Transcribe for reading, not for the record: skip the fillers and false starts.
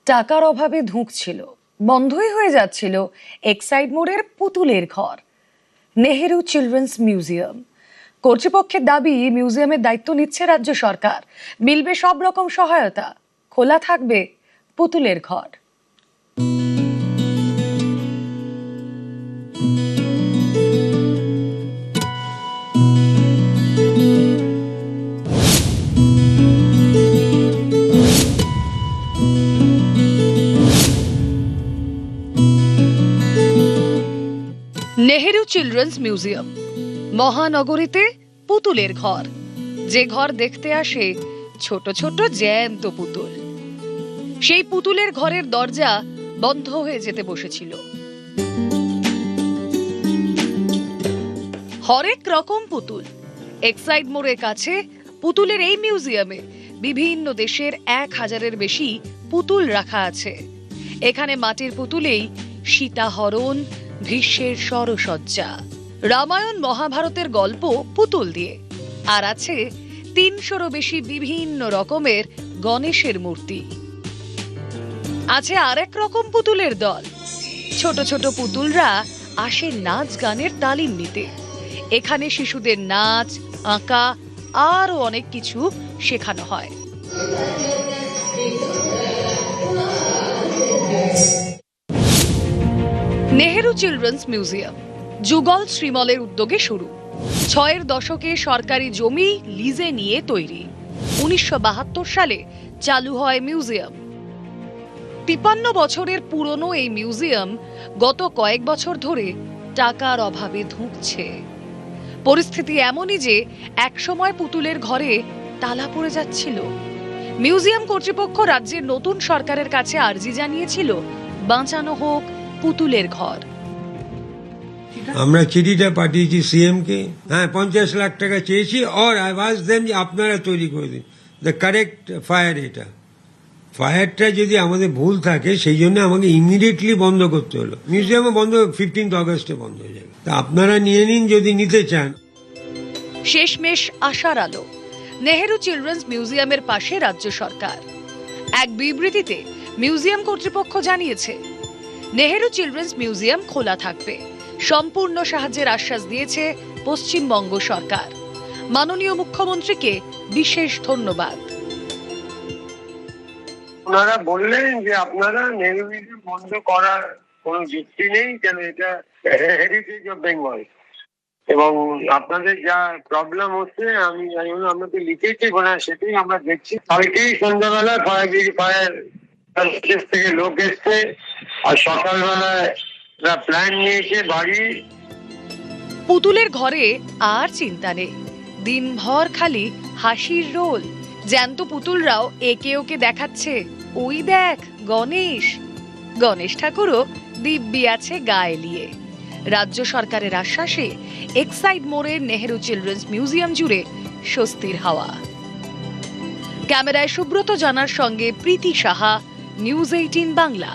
টাকার অভাবে ধুঁকছিল, বন্ধই হয়ে যাচ্ছিল এক্সাইড মোড়ের পুতুলের ঘর। নেহেরু চিলড্রেন্স মিউজিয়াম কর্তৃপক্ষের দাবি, মিউজিয়ামের দায়িত্ব নিচ্ছে রাজ্য সরকার, মিলবে সব রকম সহায়তা, খোলা থাকবে পুতুলের ঘর। নেহেরু চিলড্রেন্স মিউজিয়াম, মহানগরীতে পুতুলের ঘর, যে ঘর দেখতে আসে ছোট ছোট জ্যান্ত পুতুল। সেই পুতুলের ঘরের দরজা বন্ধ হয়ে যেতে বসেছিল। হরেক রকম পুতুল। এক্সাইড মোড়ের কাছে পুতুলের এই মিউজিয়ামে বিভিন্ন দেশের 1000-এর বেশি পুতুল রাখা আছে। এখানে মাটির পুতুলেই সীতাহরণ, গ্রীষ্মের সরসজ্জা, রামায়ণ মহাভারতের গল্প পুতুল দিয়ে, আর আছে 300-রও বেশি বিভিন্ন রকমের গণেশের মূর্তি। আছে আরেক রকম পুতুলের দল। ছোট ছোট পুতুলরা আসে নাচ গানের তালিম নিতে। এখানে শিশুদের নাচ, আঁকা আরো অনেক কিছু শেখানো হয়। নেহেরু চিলড্রেন্স মিউজিয়াম যুগল শ্রীমলের উদ্যোগে শুরু। 6-এর দশকে সরকারি জমি লিজে নিয়ে তৈরি। 1972 সালে চালু হয় মিউজিয়াম। 53 বছরের পুরনো এই মিউজিয়াম গত কয়েক বছর ধরে টাকার অভাবে ধুঁকছে। পরিস্থিতি এমনই যে একসময় পুতুলের ঘরে তালা পড়ে যাচ্ছিল। মিউজিয়াম কর্তৃপক্ষ রাজ্যের নতুন সরকারের কাছে আর্জি জানিয়েছিল, বাঁচানো হোক পুতুলের ঘর। আমরা চিঠিটা পাঠিয়েছি সিএম কে। 50 লাখ টাকা চেয়েছি, আর আই ওয়াজ দেম যে আপনারা তৈরি করে দিন দ্য কারেক্ট ফায়ার। এটা ফায়ারটা যদি আমাদের ভুল থাকে, সেই জন্য আমাকে ইমিডিয়েটলি বন্ধ করতে হলো। মিউজিয়ামে বন্ধ 15 আগস্টে বন্ধ হয়ে যাবে। তা আপনারা নিয়ে নিন যদি নিতে চান। শেষমেশ আশার আলো। নেহেরু চিলড্রেন্স মিউজিয়ামের পাশে রাজ্য সরকার। এক বিবৃতিতে মিউজিয়াম কর্তৃপক্ষ জানিয়েছে, নেহেরু চিলড্রেন্স মিউজিয়াম খোলা থাকবে। সম্পূর্ণ সাহায্যের আশ্বাস দিয়েছে পশ্চিমবঙ্গ সরকার। মাননীয় মুখ্যমন্ত্রীকে বিশেষ ধন্যবাদ। ওনারা বললেন যে আপনারা নেহেরু মিউজিয়াম বন্ধ করার কোনো যুক্তি নেই, কেন এটা হেরিটেজ অফ বেঙ্গল, এবং আপনাদের যা প্রবলেম হচ্ছে আমি আপনাকে লিখেছি, সেটাই আমরা দেখছি। কালকেই সন্ধ্যাবেলা ফায়ার থেকে লোক এসছে, আর সকালবেলায় প্ল্যান নিয়েছে বাড়ি। পুতুলের ঘরে আর চিন্তা নেই, দিনভর খালি হাসির রোল। জ্যান্ত পুতুলরাও একে ওকে দেখাচ্ছে, ওই দেখ গণেশ। গণেশ ঠাকুরও দিব্যি আছে গায়ে লিয়ে। রাজ্য সরকারের আশ্বাসে এক্সাইড মোড়ের নেহেরু চিলড্রেন্স মিউজিয়াম জুড়ে স্বস্তির হাওয়া। ক্যামেরায় সুব্রত জানার সঙ্গে প্রীতি সাহা, নিউজ 18 বাংলা।